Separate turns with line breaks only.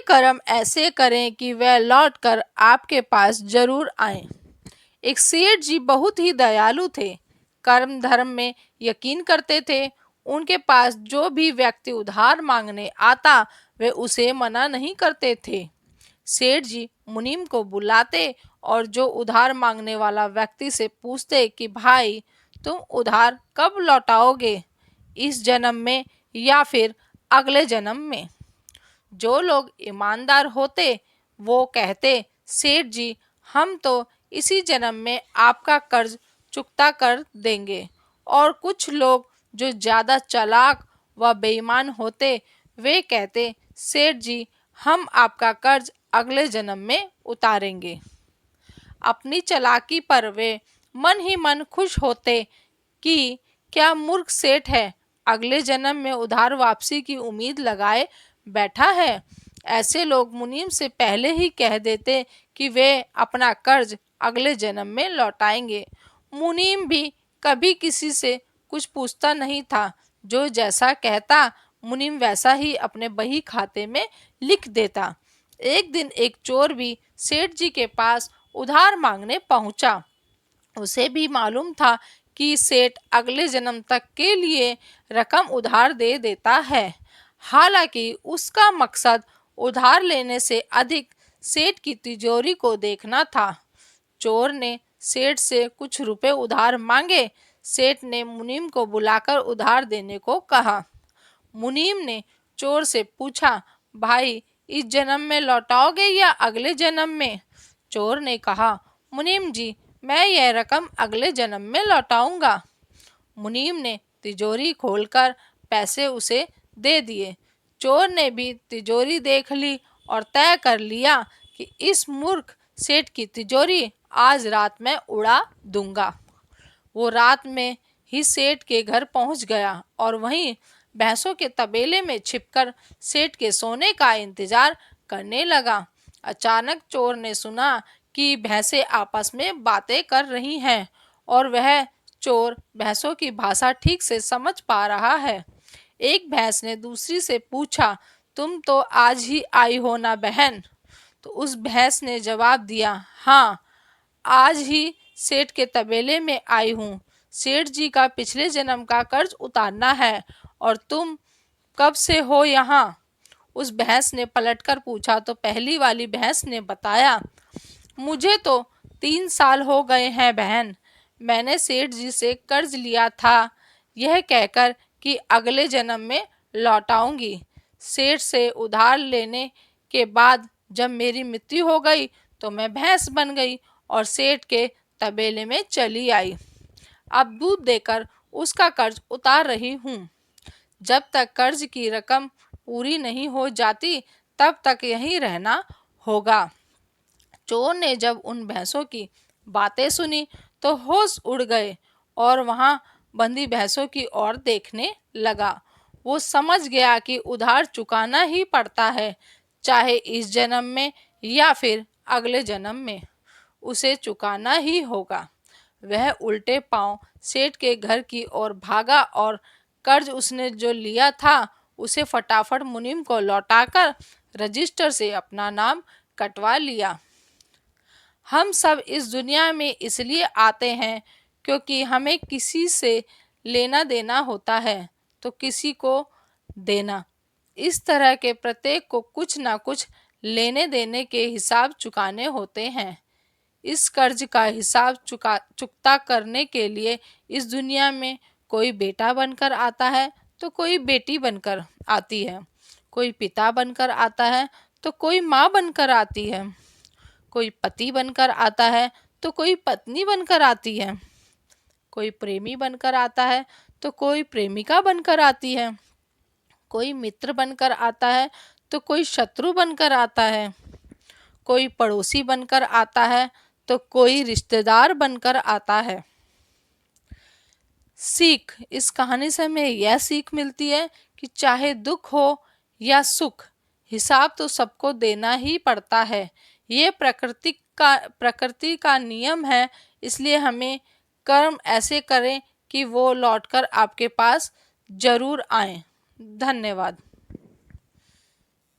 कर्म ऐसे करें कि वह लौटकर आपके पास जरूर आए। एक सेठ जी बहुत ही दयालु थे, कर्म धर्म में यकीन करते थे। उनके पास जो भी व्यक्ति उधार मांगने आता वे उसे मना नहीं करते थे। सेठ जी मुनीम को बुलाते और जो उधार मांगने वाला व्यक्ति से पूछते कि भाई तुम उधार कब लौटाओगे, इस जन्म में या फिर अगले जन्म में। जो लोग ईमानदार होते वो कहते सेठ जी हम तो इसी जन्म में आपका कर्ज चुकता कर देंगे। और कुछ लोग जो ज़्यादा चालाक व बेईमान होते वे कहते सेठ जी हम आपका कर्ज अगले जन्म में उतारेंगे। अपनी चालाकी पर वे मन ही मन खुश होते कि क्या मूर्ख सेठ है, अगले जन्म में उधार वापसी की उम्मीद लगाए बैठा है। ऐसे लोग मुनीम से पहले ही कह देते कि वे अपना कर्ज अगले जन्म में लौटाएंगे। मुनीम भी कभी किसी से कुछ पूछता नहीं था, जो जैसा कहता मुनीम वैसा ही अपने बही खाते में लिख देता। एक दिन एक चोर भी सेठ जी के पास उधार मांगने पहुंचा। उसे भी मालूम था कि सेठ अगले जन्म तक के लिए रकम उधार दे देता है। हालांकि उसका मकसद उधार लेने से अधिक सेठ की तिजोरी को देखना था। चोर ने सेठ से कुछ रुपए उधार मांगे। सेठ ने मुनीम को बुलाकर उधार देने को कहा। मुनीम ने चोर से पूछा, भाई इस जन्म में लौटाओगे या अगले जन्म में। चोर ने कहा, मुनीम जी मैं यह रकम अगले जन्म में लौटाऊंगा। मुनीम ने तिजोरी खोलकर पैसे उसे दे दिए। चोर ने भी तिजोरी देख ली और तय कर लिया कि इस मूर्ख सेठ की तिजोरी आज रात में उड़ा दूंगा। वो रात में ही सेठ के घर पहुंच गया और वहीं भैंसों के तबेले में छिपकर सेठ के सोने का इंतजार करने लगा। अचानक चोर ने सुना कि भैंसें आपस में बातें कर रही हैं और वह चोर भैंसों की भाषा ठीक से समझ पा रहा है। एक भैंस ने दूसरी से पूछा, तुम तो आज ही आई हो ना बहन। तो उस भैंस ने जवाब दिया, हाँ आज ही सेठ के तबेले में आई हूँ। सेठ जी का पिछले जन्म का कर्ज उतारना है। और तुम कब से हो यहाँ? उस भैंस ने पलटकर पूछा तो पहली वाली भैंस ने बताया, मुझे तो 3 साल हो गए हैं बहन। मैंने सेठ जी से कर्ज लिया था यह कहकर कि अगले जन्म में लौटाऊंगी। सेठ से उधार लेने के बाद जब मेरी मृत्यु हो गई तो मैं भैंस बन गई और सेठ के तबेले में चली आई। अब दूध देकर उसका कर्ज उतार रही हूँ। जब तक कर्ज की रकम पूरी नहीं हो जाती तब तक यहीं रहना होगा। चोर ने जब उन भैंसों की बातें सुनी तो होश उड़ गए और वहां बंधी भैंसों की ओर देखने लगा। वो समझ गया कि उधार चुकाना ही पड़ता है, चाहे इस जन्म में या फिर अगले जन्म में उसे चुकाना ही होगा। वह उल्टे पांव सेठ के घर की ओर भागा और कर्ज उसने जो लिया था उसे फटाफट मुनीम को लौटाकर रजिस्टर से अपना नाम कटवा लिया। हम सब इस दुनिया में इसलिए आते हैं क्योंकि हमें किसी से लेना देना होता है तो किसी को देना। इस तरह के प्रत्येक को कुछ ना कुछ लेने देने के हिसाब चुकाने होते हैं। इस कर्ज का हिसाब चुकता करने के लिए इस दुनिया में कोई बेटा बनकर आता है तो कोई बेटी बनकर आती है, कोई पिता बनकर आता है तो कोई माँ बनकर आती है, कोई पति बनकर आता है तो कोई पत्नी बनकर आती है, कोई प्रेमी बनकर आता है तो कोई प्रेमिका बनकर आती है, कोई मित्र बनकर आता है तो कोई शत्रु बनकर आता है, कोई पड़ोसी बनकर आता है तो कोई रिश्तेदार बनकर आता है। सीख, इस कहानी से हमें यह सीख मिलती है कि चाहे दुख हो या सुख, हिसाब तो सबको देना ही पड़ता है। ये प्रकृति का नियम है, इसलिए हमें कर्म ऐसे करें कि वो लौटकर आपके पास जरूर आए। धन्यवाद।